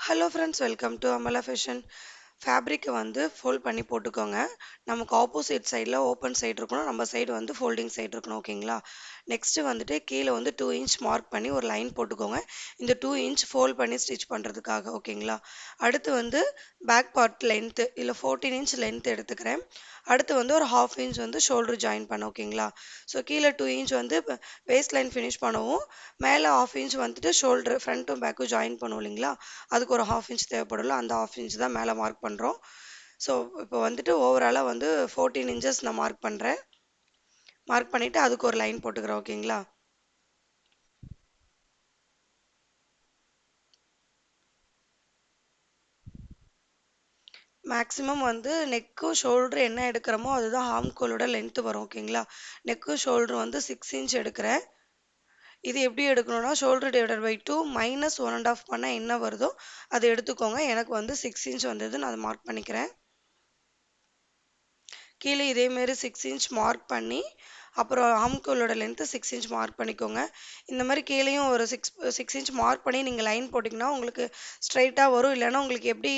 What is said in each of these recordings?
Hello friends, welcome to Amala fashion. ஃபேப்ரிக்கை வந்து fold பண்ணி போட்டுக்கோங்க. நமக்கு ஆப்போசிட் சைடில் ஓப்பன் சைடு இருக்கணும், நம்ம சைடு வந்து ஃபோல்டிங் சைடு இருக்கணும். ஓகேங்களா? நெக்ஸ்ட்டு வந்துட்டு கீழே வந்து 2 இன்ச் மார்க் பண்ணி ஒரு லைன் போட்டுக்கோங்க. இந்த 2 இன்ச் ஃபோல்ட் பண்ணி ஸ்டிச் பண்ணுறதுக்காக. ஓகேங்களா? அடுத்து வந்து பேக் பார்ட் லென்த்து இல்லை 14 இன்ச் லென்த் எடுத்துக்கிறேன். அடுத்து வந்து ஒரு ஹாஃப் இன்ச் வந்து ஷோல்டர் ஜாயின் பண்ண. ஓகேங்களா? ஸோ கீழே 2 இன்ச் வந்து வேஸ்ட் லைன் ஃபினிஷ் பண்ணவும், மேலே ஹாஃப் இன்ச் வந்துட்டு ஷோல்டர் ஃப்ரண்ட்டும் பேக்கும் ஜாயின் பண்ணுவோம் இல்லைங்களா? அதுக்கு ஒரு ஹாஃப் இன்ச் தேவைப்படும்ல, அந்த ஹாஃப் இன்ச் தான் மேலே மார்க் பண்ணுறோம். ஸோ இப்போ வந்துட்டு ஓவராலாக வந்து 14 இன்ச்சஸ் நான் மார்க் பண்ணுறேன். மார்க் பண்ணிவிட்டு அதுக்கு ஒரு லைன் போட்டுக்கிறேன். ஓகேங்களா? மேக்ஸிமம் வந்து நெக்கும் ஷோல்டர் என்ன எடுக்கிறோமோ அதுதான் ஹார்ம்கோலோட லென்த்து வரும். ஓகேங்களா? நெக்கு ஷோல்டர் வந்து 6 இன்ச் எடுக்கிறேன். இது எப்படி எடுக்கணும்னா ஷோல்டர் டிவைடட் பை 2 மைனஸ் 1.5 பண்ணால் என்ன வருதோ அதை எடுத்துக்கோங்க. எனக்கு வந்து 6 இன்ச் வந்தது, நான் அதை மார்க் பண்ணிக்கிறேன். கீழே இதேமாரி 6 இன்ச் மார்க் பண்ணி அப்புறம் ஆம்கோலோட லென்த்து 6 இன்ச் மார்க் பண்ணிக்கோங்க. இந்த மாதிரி கீழேயும் ஒரு சிக்ஸ் இன்ச் மார்க் பண்ணி நீங்கள் லைன் போட்டிங்கன்னா உங்களுக்கு ஸ்ட்ரைட்டாக வரும். இல்லைன்னா உங்களுக்கு எப்படி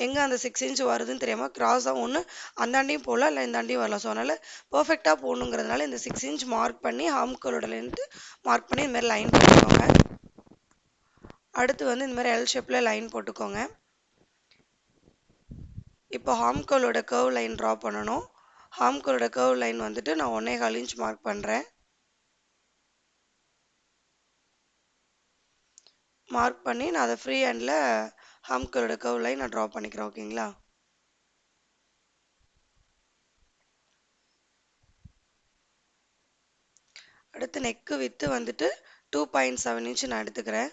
எங்கே அந்த 6 இன்ச் வருதுன்னு தெரியாமல் கிராஸாக ஒன்று அந்தாண்டியும் போகலாம், இல்லை இந்தாண்டியும் வரலாம். ஸோ அதனால் பர்ஃபெக்டாக போகணுங்கிறதுனால இந்த 6 இன்ச் மார்க் பண்ணி ஆம்கோலோட லென்த்து மார்க் பண்ணி இந்த மாதிரி லைன் போட்டுக்கோங்க. அடுத்து வந்து இந்த மாதிரி எல் ஷேப்பில் லைன் போட்டுக்கோங்க. இப்போ ஆம்கோலோட கர்வ் லைன் ட்ரா பண்ணணும். ஹார்ம்கோலோட கர்வ் லைன் வந்துட்டு நான் 1.25 இன்ச் மார்க் பண்ணுறேன். மார்க் பண்ணி நான் அதை ஃப்ரீ ஹேண்டில் ஹார்ம்கோலோட கர்வ் லைன் நான் ட்ரா பண்ணிக்கிறேன். ஓகேங்களா? அடுத்து நெக்கு வித்து வந்துட்டு 2.7 இன்ச் நான் எடுத்துக்கிறேன்.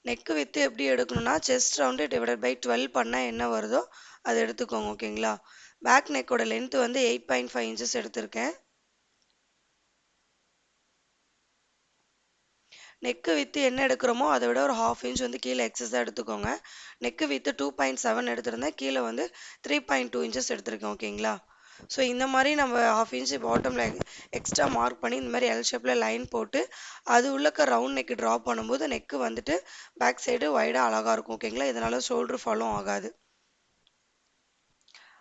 நெக்கு வித்து எப்படி எடுக்கணும்னா செஸ்ட் ரவுண்டு டிவைடட் பை 12 பண்ணால் என்ன வருதோ அதை எடுத்துக்கோங்க. ஓகேங்களா? பேக் நெக்கோட லென்த்து வந்து 8.5 இன்ச்சஸ் எடுத்திருக்கேன். நெக்கு வித்து என்ன எடுக்கிறோமோ அதை விட ஒரு ஹாஃப் இன்ச் வந்து கீழே எக்ஸஸாக எடுத்துக்கோங்க. நெக்கு வித்து 2.7 எடுத்திருந்தேன், கீழே வந்து 3.2 இன்ச்சஸ் எடுத்திருக்கேன். ஓகேங்களா? ஸோ இந்த மாதிரி நம்ம ஹாஃப் இன்ச் பாட்டமில் எக்ஸ்ட்ரா மார்க் பண்ணி இந்த மாதிரி எல் ஷேப்பில் லைன் போட்டு அது உள்ளக்க ரவுண்ட் நெக்கு ட்ரா பண்ணும்போது நெக்கு வந்துட்டு பேக் சைடு வைடாக அழகாக இருக்கும். ஓகேங்களா? இதனால் ஷோல்டர் ஃபாலும் ஆகாது.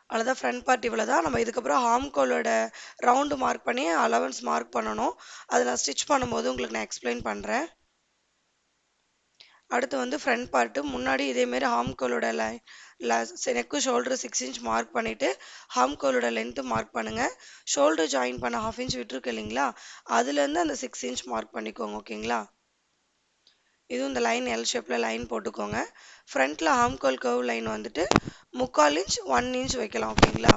அவ்வளோதான், ஃப்ரண்ட் பார்ட் இவ்வளோ தான். நம்ம இதுக்கப்புறம் ஹார்ம்கோலோட ரவுண்டு மார்க் பண்ணி அலவன்ஸ் மார்க் பண்ணணும். அதை நான் ஸ்டிச் பண்ணும்போது உங்களுக்கு நான் எக்ஸ்பிளைன் பண்ணுறேன். அடுத்து வந்து ஃப்ரண்ட் பார்ட்டு முன்னாடி இதேமாரி ஹார்ம்கோலோட நெக்கு ஷோல்டர் 6 இன்ச் மார்க் பண்ணிவிட்டு ஹார்ம்கோலோட லென்த்து மார்க் பண்ணுங்கள். ஷோல்டர் ஜாயின் பண்ண ஹாஃப் இன்ச் விட்டுருக்கு இல்லைங்களா, அதுலேருந்து அந்த 6 இன்ச் மார்க் பண்ணிக்கோங்க. ஓகேங்களா? இதுவும் இந்த லைன் எல் ஷேப்பில் லைன் போட்டுக்கோங்க. ஃப்ரண்ட்டில் ஹார்ம்கோல் கர்வ் லைன் வந்துட்டு 3/4 இன்ச் 1 இன்ச் வைக்கலாம். ஓகேங்களா?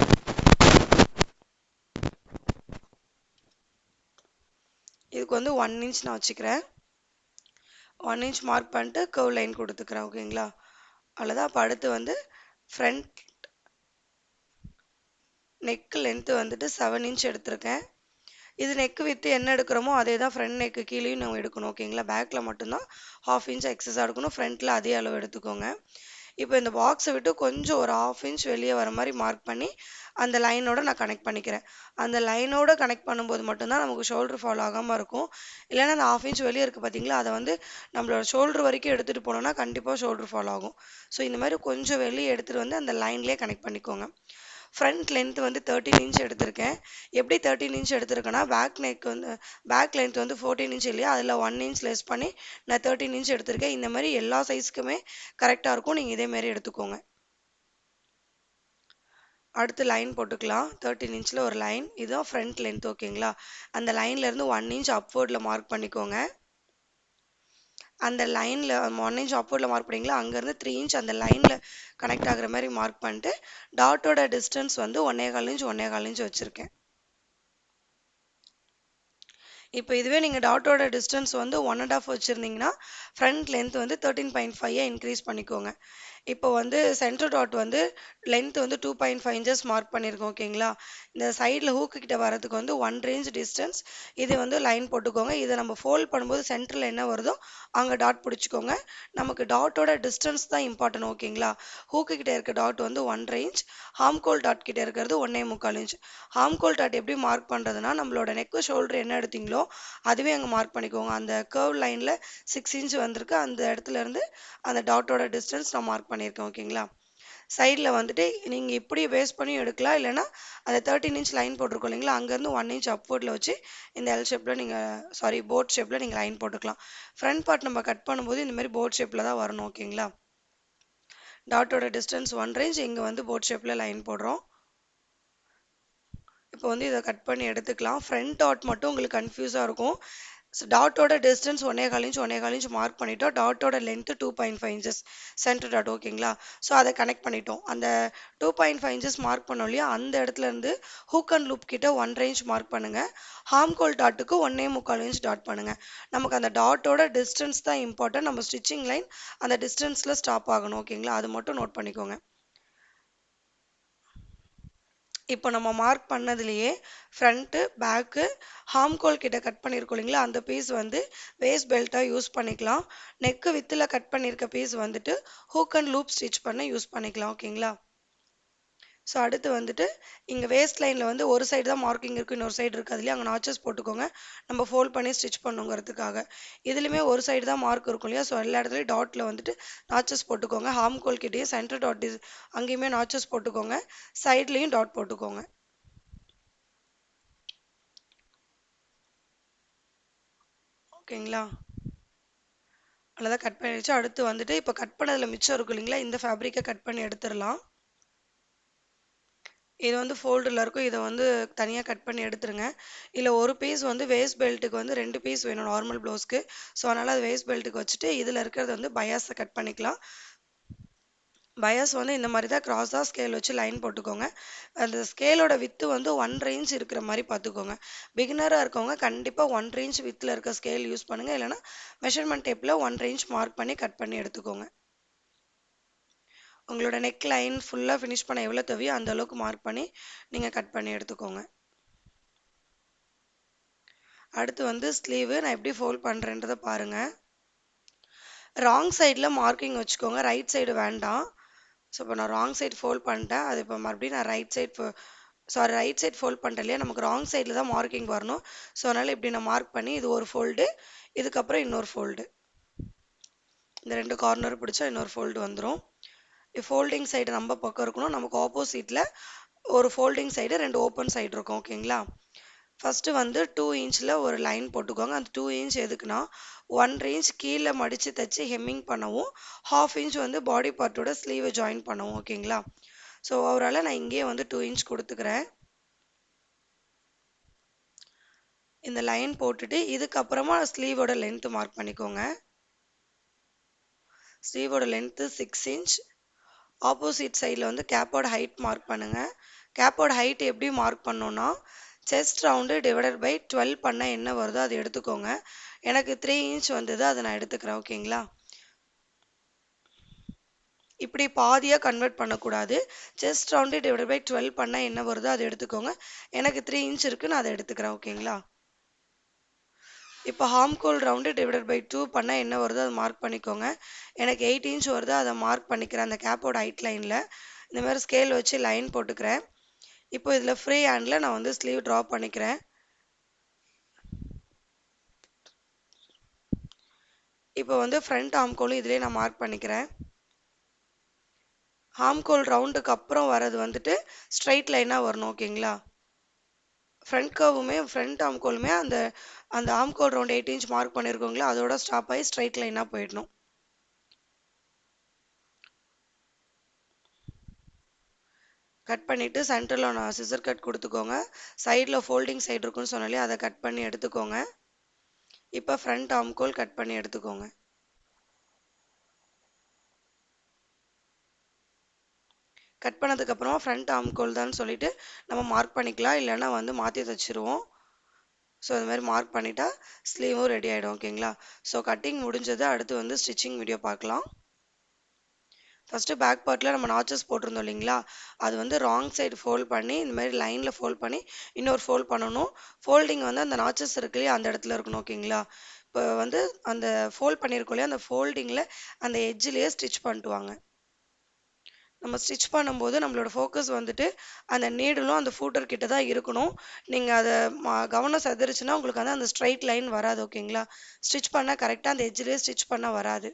இதுக்கு வந்து 1 இன்ச் நான் வச்சுக்கிறேன். 1 இன்ச் மார்க் பண்ணிட்டு கர்வ் லைன் கொடுத்துக்கிறேன். ஓகேங்களா? அவ்வளோதான். அப்போ அடுத்து வந்து ஃப்ரண்ட் நெக் லென்த்து வந்துட்டு 7 இன்ச் எடுத்திருக்கேன். இது நெக்கு வித்து என்ன எடுக்கிறோமோ அதே தான் ஃப்ரண்ட் நெக்கு கீழேயும் நம்ம எடுக்கணும். ஓகேங்களா? பேக்கில் மட்டும்தான் ஹாஃப் இன்ச் எக்ஸஸாக எடுக்கணும், ஃப்ரண்ட்டில் அதே அளவு எடுத்துக்கோங்க. இப்போ இந்த பாக்ஸை விட்டு கொஞ்சம் ஒரு ஹாஃப் இன்ச் வெளியே வர மாதிரி மார்க் பண்ணி அந்த லைனோட நான் கனெக்ட் பண்ணிக்கிறேன். அந்த லைனோட கனெக்ட் பண்ணும்போது மட்டும்தான் நமக்கு ஷோல்டர் ஃபால் ஆகாமல் இருக்கும். இல்லைன்னா அந்த ஹாஃப் இன்ச் வெளியே இருக்குது பார்த்தீங்களா, அதை வந்து நம்மளோட ஷோல்டர் வரைக்கும் எடுத்துகிட்டு போனோம்னா கண்டிப்பாக ஷோல்டர் ஃபால் ஆகும். ஸோ இந்த மாதிரி கொஞ்சம் வெளியே எடுத்துகிட்டு வந்து அந்த லைன்லேயே கனெக்ட் பண்ணிக்கோங்க. ஃப்ரண்ட் லென்த் வந்து 13 இன்ச் எடுத்திருக்கேன். எப்படி 13 இன்ச் எடுத்திருக்கேன்னா பேக் நெக் வந்து பேக் லென்த் வந்து 14 இன்ச் இல்லையா, அதில் 1 இன்ச் லெஸ் பண்ணி நான் 13 இன்ச் எடுத்திருக்கேன். இந்த மாதிரி எல்லா சைஸ்க்குமே கரெக்டாக இருக்கும். நீங்கள் இதேமாரி எடுத்துக்கோங்க. அடுத்து லைன் போட்டுக்கலாம். 13 இன்ச்சில் ஒரு லைன், இதுதான் ஃப்ரண்ட் லென்த். ஓகேங்களா? அந்த லைன்லேருந்து 1 இன்ச் அப்வர்டில் மார்க் பண்ணிக்கோங்க. அந்த லைனில் 1 இன்ச் அப்வர்டில் மார்க் பண்ணிங்களா, அங்கேருந்து 3 இன்ச் அந்த லைனில் கனெக்ட் ஆகிற மாதிரி மார்க் பண்ணிட்டு டாட்டோட டிஸ்டன்ஸ் வந்து 1.25 இன்ச் 1.25 இன்ச் வச்சுருக்கேன். இப்போ இதுவே நீங்கள் டாட்டோட டிஸ்டன்ஸ் வந்து 1.5 வச்சுருந்தீங்கன்னா ஃப்ரண்ட் லென்த் வந்து 13.5 இன்க்ரீஸ் பண்ணிக்கோங்க. இப்போ வந்து சென்டர் டாட் வந்து லென்த் வந்து 2.5 இன்ச்சஸ் மார்க் பண்ணியிருக்கோம் ஓகேங்களா. இந்த சைடில் ஹூக்கு கிட்ட வரதுக்கு வந்து 1 ரேஞ்ச் டிஸ்டன்ஸ் இது வந்து லைன் போட்டுக்கோங்க. இதை நம்ம ஃபோல்ட் பண்ணும்போது சென்டரில் என்ன வருதோ அங்கே டாட் பிடிச்சிக்கோங்க. நமக்கு டாட்டோட டிஸ்டன்ஸ் தான் இம்பார்ட்டன்ட் ஓகேங்களா. ஹூக்கு கிட்ட இருக்க டாட் வந்து 1 ரேஞ்ச், ஹாம்கோல் டாட் கிட்ட இருக்கிறது 1.25 இன்ச். ஹாம்கோல் டாட் எப்படி மார்க் பண்ணுறதுனா நம்மளோட நெக்கு ஷோல்டர் என்ன எடுத்தீங்களோ அதுவே அங்கே மார்க் பண்ணிக்கோங்க. அந்த கர்வ் லைனில் 6 இன்ச் வந்திருக்கு, அந்த இடத்துல இருந்து அந்த டாட்டோட டிஸ்டன்ஸ் நான் மார்க் பண்ணியிருக்கேன் ஓகேங்களா. சைடில் வந்துட்டு நீங்கள் இப்படி பேஸ் பண்ணி எடுக்கலாம், இல்லைனா அந்த 13 இன்ச் லைன் போட்டிருக்கோம் இல்லைங்களா, அங்கேருந்து 1 இன்ச் அப்வர்டில் வச்சு இந்த எல் ஷேப்பில் போட் ஷேப்பில் நீங்கள் லைன் போட்டுக்கலாம். ஃப்ரண்ட் பார்ட் நம்ம கட் பண்ணும்போது இந்த மாதிரி போட் ஷேப்பில் தான் வரணும் ஓகேங்களா. டாட்டோட டிஸ்டன்ஸ் 1 ரேஞ்ச், இங்கே வந்து போட் ஷேப்பில் லைன் போடுறோம். இப்போ வந்து இதை கட் பண்ணி எடுத்துக்கலாம். ஃப்ரண்ட் டாட் மட்டும் உங்களுக்கு கன்ஃபியூஸாக இருக்கும். டாட்டோட டிஸ்டன்ஸ் 1.25 இன்ச் 1.25 இன்ச் மார்க் பண்ணிட்டோம். டாட்டோட லென்த் 2.5 இன்ச்சஸ் சென்டர் டாட் ஓகேங்களா. ஸோ அதை கனெக்ட் பண்ணிட்டோம். அந்த 2.5 இன்ச்சஸ் மார்க் பண்ணோம் இல்லையா, அந்த இடத்துல இருந்து ஹூக் அண்ட் லூப் கிட்ட 1 ரேஞ்ச் மார்க் பண்ணுங்க. ஹாம்கோல் டாட்டுக்கு 1.25 இன்ச் டாட் பண்ணுங்க. நமக்கு அந்த டாட்டோட டிஸ்டன்ஸ் தான் இம்பார்ட்டன்ட். நம்ம ஸ்டிச்சிங் லைன் அந்த டிஸ்டன்ஸில் ஸ்டாப் ஆகணும் ஓகேங்களா. அது மட்டும் நோட் பண்ணிக்கோங்க. இப்போ நம்ம மார்க் பண்ணதுலேயே ஃப்ரண்ட்டு பேக்கு ஹாம்கோல் கிட்ட கட் பண்ணியிருக்கோம் இல்லைங்களா, அந்த பீஸ் வந்து வேஸ்ட் பெல்ட்டாக யூஸ் பண்ணிக்கலாம். நெக்கு வித்தில் கட் பண்ணியிருக்க பீஸ் வந்துட்டு ஹூக் அண்ட் லூப் ஸ்டிச் பண்ண யூஸ் பண்ணிக்கலாம் ஓகேங்களா. ஸோ அடுத்து வந்துட்டு இங்கே வேஸ்ட் லைனில் வந்து ஒரு சைடு தான் மார்க்கிங் இருக்குது, இன்னொரு சைடு இருக்குது, அதுலேயே அங்கே நாச்சஸ் போட்டுக்கோங்க. நம்ம ஃபோல்ட் பண்ணி ஸ்டிச் பண்ணுங்கிறதுக்காக. இதுலேயுமே ஒரு சைடு தான் மார்க் இருக்கும் இல்லையா, ஸோ எல்லா இடத்துலையும் டாட்டில் வந்துட்டு நாச்சஸ் போட்டுக்கோங்க. ஹாம்கோல் கிட்டேயும் சென்டர் டாட் அங்கேயுமே நாச்சஸ் போட்டுக்கோங்க. சைட்லேயும் டாட் போட்டுக்கோங்க ஓகேங்களா. அவ்வளோதான், கட் பண்ணிடுச்சு. அடுத்து வந்துட்டு இப்போ கட் பண்ணதில் மிச்சம் இருக்கும் இல்லைங்களா, இந்த ஃபேப்ரிக்கை கட் பண்ணி எடுத்துடலாம். இது வந்து ஃபோல்டில் இருக்கும், இதை வந்து தனியாக கட் பண்ணி எடுத்துருங்க. இல்லை ஒரு பீஸ் வந்து வேஸ்ட் பெல்ட்டுக்கு வந்து 2 பீஸ் வேணும் நார்மல் ப்ளவுஸ்க்கு. ஸோ அதனால் அது வேஸ்ட் பெல்ட்டுக்கு வச்சுட்டு இதில் இருக்கிறது வந்து பயாஸை கட் பண்ணிக்கலாம். பயாஸ் வந்து இந்த மாதிரி தான் கிராஸாக ஸ்கேல் வச்சு லைன் போட்டுக்கோங்க. அந்த ஸ்கேலோட வித்து வந்து 1 ரேஞ்ச் இருக்கிற மாதிரி பார்த்துக்கோங்க. பிகினராக இருக்கவங்க கண்டிப்பாக 1 ரேஞ்ச் வித்தில் இருக்க ஸ்கேல் யூஸ் பண்ணுங்கள், இல்லைனா மெஷர்மெண்ட் டேப்பில் 1 ரேஞ்ச் மார்க் பண்ணி கட் பண்ணி எடுத்துக்கோங்க. உங்களோட நெக் லைன் ஃபுல்லாக ஃபினிஷ் பண்ண எவ்வளோ தேவையோ அந்த அளவுக்கு மார்க் பண்ணி நீங்கள் கட் பண்ணி எடுத்துக்கோங்க. அடுத்து வந்து ஸ்லீவு நான் எப்படி ஃபோல்ட் பண்ணுறேன்றதை பாருங்கள். ராங் சைடில் மார்க்கிங் வச்சுக்கோங்க, ரைட் சைடு வேண்டாம். ஸோ இப்போ நான் ராங் சைடு ஃபோல்ட் பண்ணிட்டேன். அது இப்போ மறுபடியும் நான் ரைட் சைடு ஃபோல்ட் பண்ணிட்டேன் இல்லையா, நமக்கு ராங் சைடில் தான் மார்க்கிங் வரணும். ஸோ அதனால் இப்படி நான் மார்க் பண்ணி இது ஒரு ஃபோல்டு, இதுக்கப்புறம் இன்னொரு ஃபோல்டு, இந்த 2 கார்னர் பிடிச்சா இன்னொரு ஃபோல்டு வந்துடும். ஃபோல்டிங் சைடு நம்ம பக்கம் இருக்கணும், நமக்கு ஆப்போசிட்டில் ஒரு ஃபோல்டிங் சைடு 2 ஓப்பன் சைடு இருக்கும் ஓகேங்களா. ஃபஸ்ட்டு வந்து 2 இன்ச்சில் ஒரு லைன் போட்டுக்கோங்க. அந்த 2 இன்ச் எதுக்குன்னா 1 இன்ச் கீழே மடித்து தைச்சி ஹெம்மிங் பண்ணவும், 1/2 இன்ச் வந்து பாடி பார்ட்டோட ஸ்லீவை ஜாயின் பண்ணவும் ஓகேங்களா. ஸோ ஓவரால் நான் இங்கேயே வந்து 2 இன்ச் கொடுத்துக்கிறேன். இந்த லைன் போட்டுட்டு இதுக்கப்புறமா ஸ்லீவோட லென்த்து மார்க் பண்ணிக்கோங்க. ஸ்லீவோட லென்த்து 6 இன்ச். ஆப்போசிட் சைடில் வந்து கேப்போட ஹைட் மார்க் பண்ணுங்கள். கேப்போட ஹைட் எப்படி மார்க் பண்ணோன்னா செஸ்ட் ரவுண்டு டிவைடட் பை 12 பண்ணால் என்ன வருதோ அதை எடுத்துக்கோங்க. எனக்கு 3 இன்ச் வந்தது, அதை நான் எடுத்துக்கிறேன் ஓகேங்களா. இப்படி பாதியாக கன்வெர்ட் பண்ணக்கூடாது. செஸ்ட் ரவுண்டு டிவைடட் பை 12 பண்ணால் என்ன வருதோ அதை எடுத்துக்கோங்க. எனக்கு 3 இன்ச் இருக்குது, நான் அதை எடுத்துக்கிறேன் ஓகேங்களா. இப்போ ஹாம்கோல் ரவுண்டு டிவைடட் பை 2 பண்ணால் என்ன வருதோ அதை மார்க் பண்ணிக்கோங்க. எனக்கு 8 இன்ச் வருதோ அதை மார்க் பண்ணிக்கிறேன். அந்த கேப்போட ஹைட் லைனில் இந்த மாதிரி ஸ்கேல் வச்சு லைன் போட்டுக்கிறேன். இப்போ இதில் ஃப்ரீ ஹேண்டில் நான் வந்து ஸ்லீவ் ட்ரா பண்ணிக்கிறேன். இப்போ வந்து ஃப்ரண்ட் ஆம்கோலும் இதிலே நான் மார்க் பண்ணிக்கிறேன். ஆம்கோல் ரவுண்டுக்கு அப்புறம் வரது வந்துட்டு ஸ்ட்ரைட் லைனாக வரணும் ஓகேங்களா. ஃப்ரண்ட் ஆம்கோலுமே அந்த அந்த ஆம்கோல் ரவுண்ட் 8 இன்ச் மார்க் பண்ணியிருக்கோங்களா, அதோட ஸ்டாப் ஆகி ஸ்ட்ரைட் லைனாக போயிடணும். கட் பண்ணிவிட்டு சென்டரில் நான் சிசர் கட் கொடுத்துக்கோங்க. சைடில் ஃபோல்டிங் சைடு இருக்குன்னு சொன்னாலே அதை கட் பண்ணி எடுத்துக்கோங்க. இப்போ ஃப்ரண்ட் ஆம்கோல் கட் பண்ணி எடுத்துக்கோங்க. கட் பண்ணதுக்கப்புறமா ஃப்ரண்ட் ஆம்கோல் தான் சொல்லிவிட்டு நம்ம மார்க் பண்ணிக்கலாம், இல்லைன்னா வந்து மாற்றி தைச்சிருவோம். ஸோ அது மாதிரி மார்க் பண்ணிட்டா ஸ்லீவும் ரெடி ஆகிடும் ஓகேங்களா. ஸோ கட்டிங் முடிஞ்சது. அடுத்து வந்து ஸ்டிச்சிங் வீடியோ பார்க்கலாம். ஃபஸ்ட்டு பேக் பார்ட்டில் நம்ம நாச்சஸ் போட்டிருந்தோம் இல்லைங்களா, அது வந்து ராங் சைடு ஃபோல்ட் பண்ணி இந்த மாதிரி லைனில் ஃபோல்ட் பண்ணி இன்னொரு ஃபோல்ட் பண்ணணும். ஃபோல்டிங் வந்து அந்த நாச்சஸ் இருக்கு இல்லையா அந்த இடத்துல இருக்கணும். ஓகேங்களா. இப்போ வந்து அந்த ஃபோல்ட் பண்ணியிருக்கோம் இல்லையா, அந்த ஃபோல்டிங்கில் அந்த எட்ஜிலேயே ஸ்டிச் பண்ணிட்டு வாங்க. நம்ம ஸ்டிச் பண்ணும்போது நம்மளோட ஃபோக்கஸ் வந்துட்டு அந்த நீடிலும் அந்த ஃபூட்டர் கிட்ட தான் இருக்கணும். நீங்கள் அதை கவனம் செதறிச்சுன்னா உங்களுக்கு வந்து அந்த ஸ்ட்ரைட் லைன் வராது. ஓகேங்களா. ஸ்டிச் பண்ணால் கரெக்டாக அந்த எட்ஜிலேயே ஸ்டிச் பண்ணால் வராது.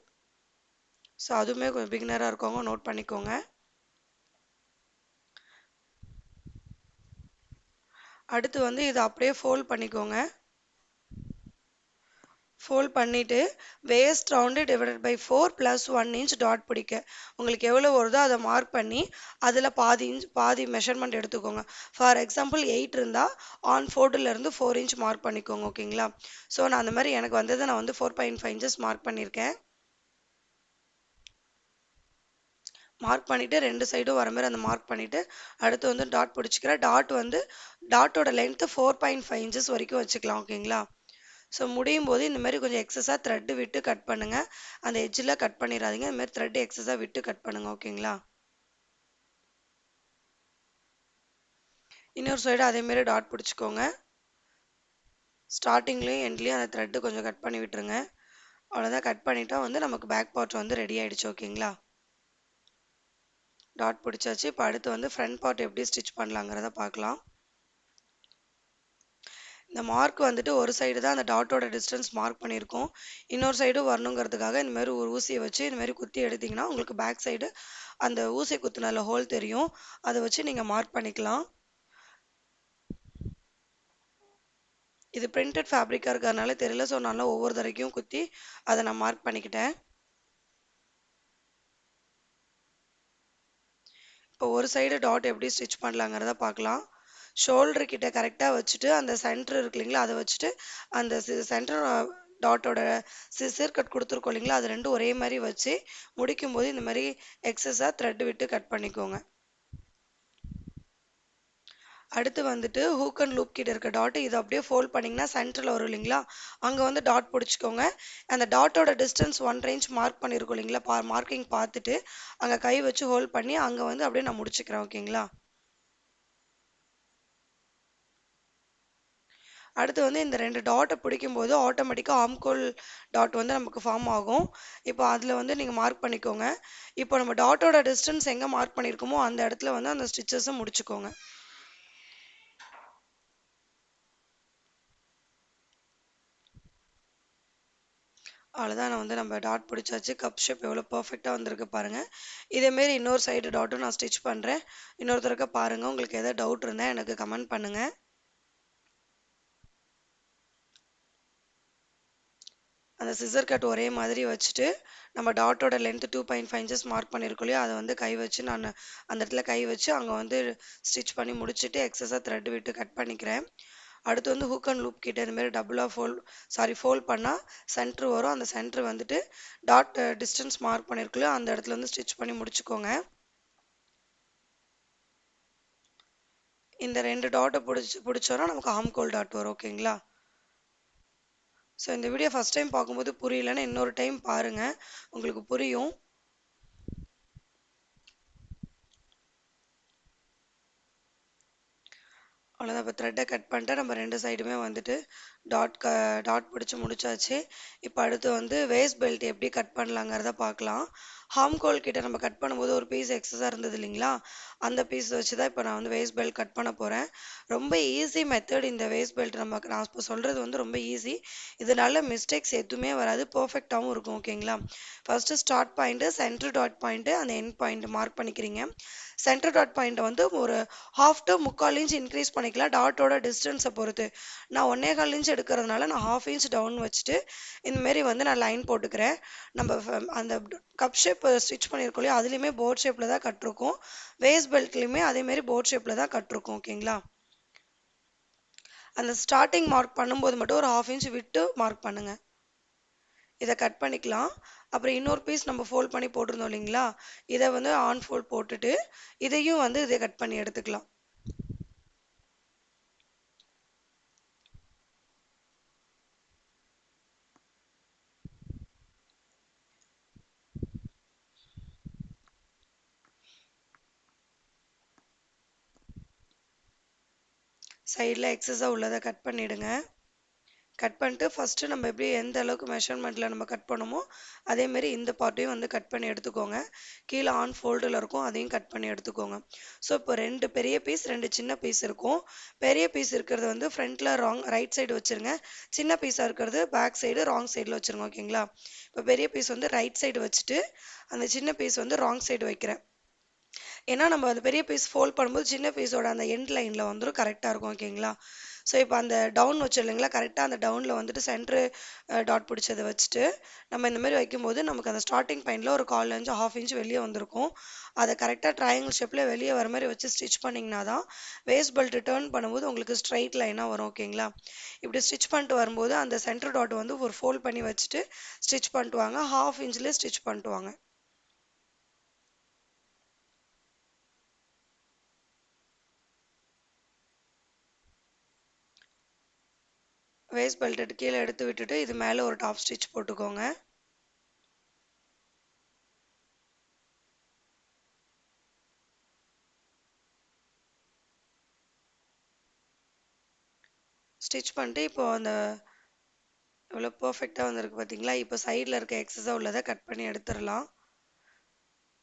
ஸோ அதுவுமே கொஞ்சம் பிகினராக இருக்கவங்க நோட் பண்ணிக்கோங்க. அடுத்து வந்து இதை அப்படியே ஃபோல்ட் பண்ணிக்கோங்க. ஃபோல்ட் பண்ணிவிட்டு waist round divided by 4 plus 1 inch டாட் பிடிக்க உங்களுக்கு எவ்வளோ வருதோ அதை மார்க் பண்ணி அதில் பாதி மெஷர்மெண்ட் எடுத்துக்கோங்க. ஃபார் எக்ஸாம்பிள் 8 இருந்தால் ஆன் ஃபோர்டிலேருந்து 4 இன்ச் மார்க் பண்ணிக்கோங்க. ஓகேங்களா. ஸோ நான் அந்த மாதிரி எனக்கு வந்தது நான் வந்து 4.5 இன்ச்சஸ் மார்க் பண்ணியிருக்கேன். மார்க் பண்ணிவிட்டு ரெண்டு சைடும் வர மாதிரி அந்த மார்க் பண்ணிவிட்டு அடுத்து வந்து டாட் பிடிச்சிக்கிறேன். டாட்டோட லென்த்து 4.5 இன்ச்சஸ் வரைக்கும் வச்சுக்கலாம். ஓகேங்களா. ஸோ முடியும் போது இந்த மாதிரி கொஞ்சம் எக்ஸஸாக த்ரெட்டு விட்டு கட் பண்ணுங்கள். அந்த எட்ஜில் கட் பண்ணிடாதீங்க. இந்த மாதிரி த்ரெட் எக்ஸஸாக விட்டு கட் பண்ணுங்கள். ஓகேங்களா. இன்னொரு சைடு அதேமாரி டாட் பிடிச்சிக்கோங்க. ஸ்டார்டிங்லேயும் எண்ட்லேயும் அந்த த்ரெட்டு கொஞ்சம் கட் பண்ணி விட்டுருங்க. அவ்வளோதான். கட் பண்ணிட்டா வந்து நமக்கு பேக் பார்ட் வந்து ரெடி ஆகிடுச்சு. ஓகேங்களா. டாட் பிடிச்சாச்சு. இப்போ அடுத்து வந்து ஃப்ரண்ட் பார்ட் எப்படி ஸ்டிச் பண்ணலாங்கிறத பார்க்கலாம். இந்த மார்க் வந்துட்டு ஒரு சைடு தான் அந்த டாட்டோட டிஸ்டன்ஸ் மார்க் பண்ணியிருக்கோம். இன்னொரு சைடு வரணுங்கிறதுக்காக இந்த மாதிரி ஒரு ஊசியை வச்சு இந்த மாதிரி குத்தி எடுத்திங்கன்னா உங்களுக்கு பேக் சைடு அந்த ஊசி குத்துனதில் ஹோல் தெரியும். அதை வச்சு நீங்கள் மார்க் பண்ணிக்கலாம். இது பிரிண்டட் ஃபேப்ரிக்காக இருக்கிறதுனால தெரியல. ஸோ நல்லா ஒவ்வொரு தடவைக்கும் குத்தி அதை நான் மார்க் பண்ணிக்கிட்டேன். இப்போ ஒரு சைடு டாட் எப்படி ஸ்டிச் பண்ணலாங்கிறத பார்க்கலாம். ஷோல்டர் கிட்ட கரெக்டாக வச்சுட்டு அந்த சென்டர் இருக்கு இல்லைங்களா, அதை வச்சுட்டு அந்த சென்டர் டாட்டோட சிசர் கட் கொடுத்துருக்கோம் இல்லைங்களா, அது ரெண்டும் ஒரே மாதிரி வச்சு முடிக்கும் போது இந்த மாதிரி எக்ஸஸாக த்ரெட் விட்டு கட் பண்ணிக்கோங்க. அடுத்து வந்துட்டு ஹூக் அண்ட் லூப் கிட்ட இருக்க டாட் இதை அப்படியே ஃபோல்ட் பண்ணிங்கன்னா சென்டரில் வரும் இல்லைங்களா, அங்கே வந்து டாட் பிடிச்சிக்கோங்க. அந்த டாட்டோட டிஸ்டன்ஸ் 1 இன்ச் மார்க் பண்ணியிருக்கோம் இல்லைங்களா, மார்க்கிங் பார்த்துட்டு அங்கே கை வச்சு ஹோல்ட் பண்ணி அங்கே வந்து அப்படியே நான் முடிச்சுக்கிறேன். ஓகேங்களா. அடுத்து வந்து இந்த ரெண்டு டாட்டை பிடிக்கும்போது ஆட்டோமேட்டிக்காக ஆம்கோல் டாட் வந்து நமக்கு ஃபார்ம் ஆகும். இப்போ அதில் வந்து நீங்கள் மார்க் பண்ணிக்கோங்க. இப்போ நம்ம டாட்டோட டிஸ்டன்ஸ் எங்கே மார்க் பண்ணியிருக்கோமோ அந்த இடத்துல வந்து அந்த ஸ்டிச்சஸை முடிச்சுக்கோங்க. அவ்வளோதான். நான் வந்து நம்ம டாட் பிடிச்சாச்சு. கப் ஷேப் எவ்வளோ பர்ஃபெக்டாக வந்திருக்கு பாருங்கள். இதேமாரி இன்னொரு சைடு டாட்டும் நான் ஸ்டிச் பண்ணுறேன். இன்னொருத்தருக்க பாருங்கள். உங்களுக்கு எதாவது டவுட் இருந்தால் எனக்கு கமெண்ட் பண்ணுங்கள். அந்த சிசர் கட் ஒரே மாதிரி வச்சுட்டு நம்ம டாட்டோட லென்த் 2.5 இன்ச்சஸ் மார்க் பண்ணியிருக்கோம் இல்லையா, அதை வந்து கை வச்சு நான் அந்த இடத்துல கை வச்சு அங்கே வந்து ஸ்டிச் பண்ணி முடிச்சுட்டு எக்ஸஸாக த்ரெட் விட்டு கட் பண்ணிக்கிறேன். அடுத்து வந்து ஹூக் அண்ட் லூப் கிட்ட இந்தமாரி டபுளாக ஃபோல்ட் பண்ணால் சென்ட்ரு வரும். அந்த சென்ட்ரு வந்துட்டு டாட் டிஸ்டன்ஸ் மார்க் பண்ணியிருக்கோம் அந்த இடத்துல வந்து ஸ்டிச் பண்ணி முடிச்சுக்கோங்க. இந்த ரெண்டு டாட்டை பிடிச்சோன்னா நமக்கு ஆம்கோல் டாட் வரும். ஓகேங்களா. ஸோ இந்த வீடியோ ஃபஸ்ட் டைம் பார்க்கும்போது புரியலன்னா இன்னொரு டைம் பாருங்கள், உங்களுக்கு புரியும். அவ்வளோதான். இப்போ த்ரெட்டை கட் பண்ணிட்டு நம்ம ரெண்டு சைடுமே வந்துட்டு டாட் பிடிச்சி முடிச்சாச்சு. இப்போ அடுத்து வந்து வேஸ்ட் பெல்ட் எப்படி கட் பண்ணலாங்கிறத பார்க்கலாம். ஹாம்கோல் கிட்ட நம்ம கட் பண்ணும்போது ஒரு பீஸ் எக்ஸஸாக இருந்தது இல்லைங்களா, அந்த பீஸ் வச்சு தான் இப்போ நான் வந்து வேஸ்ட் பெல்ட் கட் பண்ண போகிறேன். ரொம்ப ஈஸி மெத்தட் இந்த வேஸ்ட் பெல்ட். நான் இப்போ சொல்கிறது வந்து ரொம்ப ஈஸி. இதனால மிஸ்டேக்ஸ் எதுவுமே வராது. பர்ஃபெக்டாகவும் இருக்கும். ஓகேங்களா. First start point, centre dot point, அந்த எண்ட் பாயிண்ட் மார்க் பண்ணிக்கிறீங்க. சென்டர் டாட் பாயிண்ட்டை வந்து ஒரு 1/2 to 3/4 இன்ச் இன்க்ரீஸ் பண்ணிக்கலாம் டாட்டோட டிஸ்டன்ஸை பொறுத்து. நான் 1.25 இன்ச் எடுக்கிறதுனால நான் 1/2 இன்ச் டவுன் வச்சுட்டு இந்தமாரி வந்து நான் லைன் போட்டுக்கிறேன். நம்ம அந்த கப் ஷேப் ஸ்டிச் பண்ணியிருக்கோம் இல்லையா, அதுலேயுமே போர்ட் ஷேப்பில் தான் கட்டிருக்கோம். வேஸ்ட் பெல்ட்லேயுமே அதேமாரி போர்ட் ஷேப்பில் தான் கட்டிருக்கோம். ஓகேங்களா. அந்த ஸ்டார்டிங் மார்க் பண்ணும்போது மட்டும் ஒரு 1/2 இன்ச் விட்டு மார்க் பண்ணுங்கள். இதை கட் பண்ணிக்கலாம். அப்புறம் இன்னொரு பீஸ் நம்ம ஃபோல்ட் பண்ணி போட்டிருந்தோம் இல்லைங்களா, இதை வந்து ஆன் ஃபோல்ட் போட்டுட்டு இதையும் வந்து இதை கட் பண்ணி எடுத்துக்கலாம். சைடில் எக்ஸஸாக உள்ளதை கட் பண்ணிவிடுங்க. கட் பண்ணிட்டு ஃபஸ்ட்டு நம்ம எப்படி எந்த அளவுக்கு மெஷர்மெண்ட்டில் நம்ம கட் பண்ணோமோ அதேமாரி இந்த பார்ட்டையும் வந்து கட் பண்ணி எடுத்துக்கோங்க. கீழே ஆன் ஃபோல்டில் இருக்கும், அதையும் கட் பண்ணி எடுத்துக்கோங்க. ஸோ இப்போ 2 பெரிய பீஸ் 2 சின்ன பீஸ் இருக்கும். பெரிய பீஸ் இருக்கிறது வந்து ஃப்ரண்ட்டில் ரைட் சைடு வச்சுருங்க. சின்ன பீஸாக இருக்கிறது பேக் சைடு ராங் சைடில் வச்சுருங்க. ஓகேங்களா? இப்போ பெரிய பீஸ் வந்து ரைட் சைடு வச்சுட்டு அந்த சின்ன பீஸ் வந்து ராங் சைடு வைக்கிறேன். ஏன்னா நம்ம அந்த பெரிய பீஸ் ஃபோல்ட் பண்ணும்போது சின்ன பீஸோட அந்த எண்ட் லைனில் வந்துடும், கரெக்டாக இருக்கும். ஓகேங்களா? ஸோ இப்போ அந்த டவுன் வச்சு இல்லைங்களா, கரெக்டாக அந்த டவுனில் வந்துட்டு சென்ட்ரு டாட் பிடிச்சதை வச்சுட்டு நம்ம இந்த மாதிரி வைக்கும்போது நமக்கு அந்த ஸ்டார்டிங் பாயிண்டில் ஒரு 1/4 இன்ச் 1/2 இன்ச் வெளியே வந்திருக்கும். அதை கரெக்டாக ட்ரையாங்கிள் ஷேப்பில் வெளியே வர மாதிரி வச்சு ஸ்டிச் பண்ணிங்கன்னா தான் வேஸ்ட் பெல்ட் டேர்ன் பண்ணும்போது உங்களுக்கு ஸ்ட்ரைட் லைனாக வரும். ஓகேங்களா? இப்படி ஸ்டிச் பண்ணிட்டு வரும்போது அந்த சென்டர் டாட் வந்து ஒரு ஃபோல்ட் பண்ணி வச்சுட்டு ஸ்டிச் பண்ணிட்டு வாங்க. 1/2 இன்ச்லேயே ஸ்டிச் பண்ணிட்டு வாங்க. வேஸ்ட் பெல்ட் கீழே எடுத்து விட்டுட்டு இது மேலே ஒரு டாப் ஸ்டிச் போட்டுக்கோங்க. ஸ்டிச் பண்ணிட்டு இப்போ அந்த எவ்வளோ பர்ஃபெக்டாக வந்திருக்கு பார்த்தீங்களா? இப்போ சைடில் இருக்க எக்ஸஸாக உள்ளதை கட் பண்ணி எடுத்துடலாம்.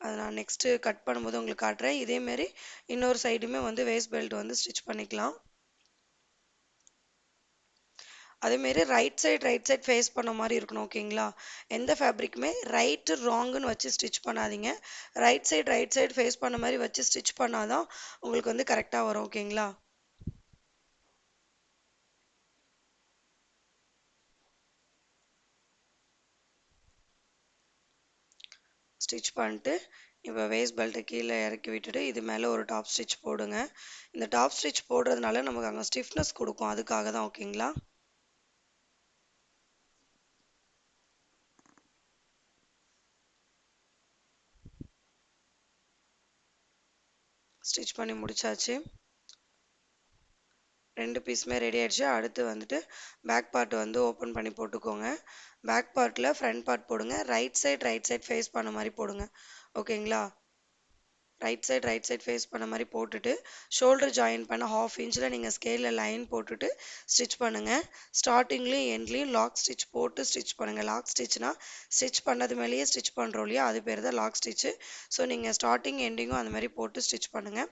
அதை நான் நெக்ஸ்ட்டு கட் பண்ணும்போது உங்களுக்கு காட்டுறேன். இதேமாரி இன்னொரு சைடுமே வந்து வேஸ்ட் பெல்ட் வந்து ஸ்டிச் பண்ணிக்கலாம். அதேமாரி ரைட் சைட் ஃபேஸ் பண்ண மாதிரி இருக்கணும். ஓகேங்களா? எந்த ஃபேப்ரிக்குமே ரைட்டு ராங்குன்னு வச்சு ஸ்டிச் பண்ணாதீங்க. ரைட் சைடு ஃபேஸ் பண்ண மாதிரி வச்சு ஸ்டிச் பண்ணாதான் உங்களுக்கு வந்து கரெக்டாக வரும். ஓகேங்களா? ஸ்டிச் பண்ணிட்டு இப்போ வேஸ்ட் பெல்ட்டை கீழே இறக்கி விட்டுட்டு இது மேலே ஒரு டாப் ஸ்டிச் போடுங்க. இந்த டாப் ஸ்டிச் போடுறதுனால நமக்கு அங்கே ஸ்டிஃப்னஸ் கொடுக்கும், அதுக்காக தான். ஓகேங்களா? ஸ்டிச் பண்ணி முடிச்சாச்சு. 2 பீஸுமே ரெடி ஆயிடுச்சு. அடுத்து வந்துட்டு பேக் பார்ட் வந்து ஓப்பன் பண்ணி போட்டுக்கோங்க. பேக் பார்ட்டில் ஃப்ரண்ட் பார்ட் போடுங்க. ரைட் சைட் ஃபேஸ் பண்ண மாதிரி போடுங்க. ஓகேங்களா? ரைட் சைட் ஃபேஸ் பண்ண மாதிரி போட்டுட்டு ஷோல்டர் ஜாயின் பண்ண 1/2 இன்ச்சில் நீங்கள் ஸ்கேலில் லைன் போட்டுட்டு ஸ்டிச் பண்ணுங்கள். ஸ்டார்டிங்லேயும் எண்ட்லேயும் லாக் ஸ்டிச் போட்டு ஸ்டிச் பண்ணுங்கள். லாக் ஸ்டிச்னா ஸ்டிச் பண்ணது மேலேயே ஸ்டிச் பண்ணுறோம் இல்லையா, அது பேர் தான் லாக் ஸ்டிச்சு. ஸோ நீங்கள் ஸ்டார்டிங் எண்டிங்கும் அந்த மாதிரி போட்டு ஸ்டிச் பண்ணுங்கள்.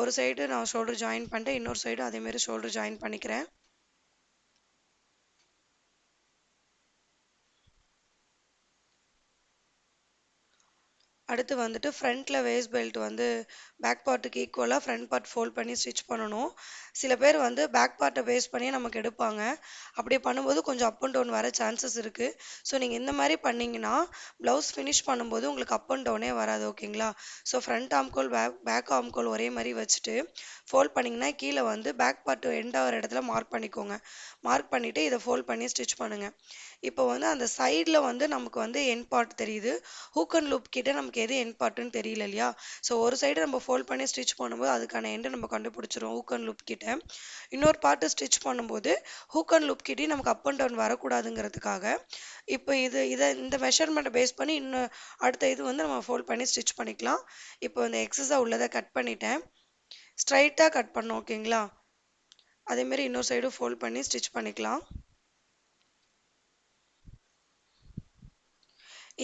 ஒரு சைடு நான் ஷோல்டர் ஜாயின் பண்ணிட்டேன், இன்னொரு சைடு அதேமாரி ஷோல்டர் ஜாயின் பண்ணிக்கிறேன். அடுத்து வந்துட்டு ஃப்ரண்ட்டில் வேஸ்ட் பெல்ட் வந்து பேக் பார்ட்டுக்கு ஈக்குவலாக ஃப்ரண்ட் பார்ட் ஃபோல்ட் பண்ணி ஸ்டிச் பண்ணணும். சில பேர் வந்து பேக் பார்ட்டை பேஸ் பண்ணி நமக்கு எடுப்பாங்க. அப்படி பண்ணும்போது கொஞ்சம் அப் அண்ட் டவுன் வர சான்சஸ் இருக்குது. ஸோ நீங்கள் இந்த மாதிரி பண்ணிங்கன்னா ப்ளவுஸ் ஃபினிஷ் பண்ணும்போது உங்களுக்கு அப் அண்ட் டவுனே வராது. ஓகேங்களா? ஸோ ஃப்ரண்ட் ஆம்கோல் பேக் ஆம்கோல் ஒரே மாதிரி வச்சுட்டு ஃபோல்ட் பண்ணிங்கன்னா கீழே வந்து பேக் பார்ட் எண்ட் ஆகிற இடத்துல மார்க் பண்ணிக்கோங்க. மார்க் பண்ணிவிட்டு இதை ஃபோல்ட் பண்ணி ஸ்டிச் பண்ணுங்கள். இப்போ வந்து அந்த சைடில் வந்து நமக்கு வந்து எண்ட் பார்ட் தெரியுது. ஹூக் அண்ட் லூப் கிட்ட நமக்கு எது எண்ட் பார்ட்டுன்னு தெரியல இல்லையா? ஸோ ஒரு சைடு நம்ம ஃபோல்ட் பண்ணி ஸ்டிச் பண்ணும்போது அதுக்கான எண்டை நம்ம கண்டுபிடிச்சிரும் ஹூக் அண்ட் லூப் கிட்ட. இன்னொரு பார்ட்டு ஸ்டிச் பண்ணும்போது ஹூக் அண்ட் லூப் கிட்டே நமக்கு அப் அண்ட் டவுன் வரக்கூடாதுங்கிறதுக்காக இப்போ இந்த மெஷர்மெண்ட்டை பேஸ் பண்ணி இன்னும் அடுத்த இது வந்து நம்ம ஃபோல்ட் பண்ணி ஸ்டிச் பண்ணிக்கலாம். இப்போ இந்த எக்ஸஸாக உள்ளதை கட் பண்ணிட்டேன். ஸ்ட்ரைட்டாக கட் பண்ணோம். ஓகேங்களா? அதேமாரி இன்னொரு சைடு ஃபோல்ட் பண்ணி ஸ்டிச் பண்ணிக்கலாம்.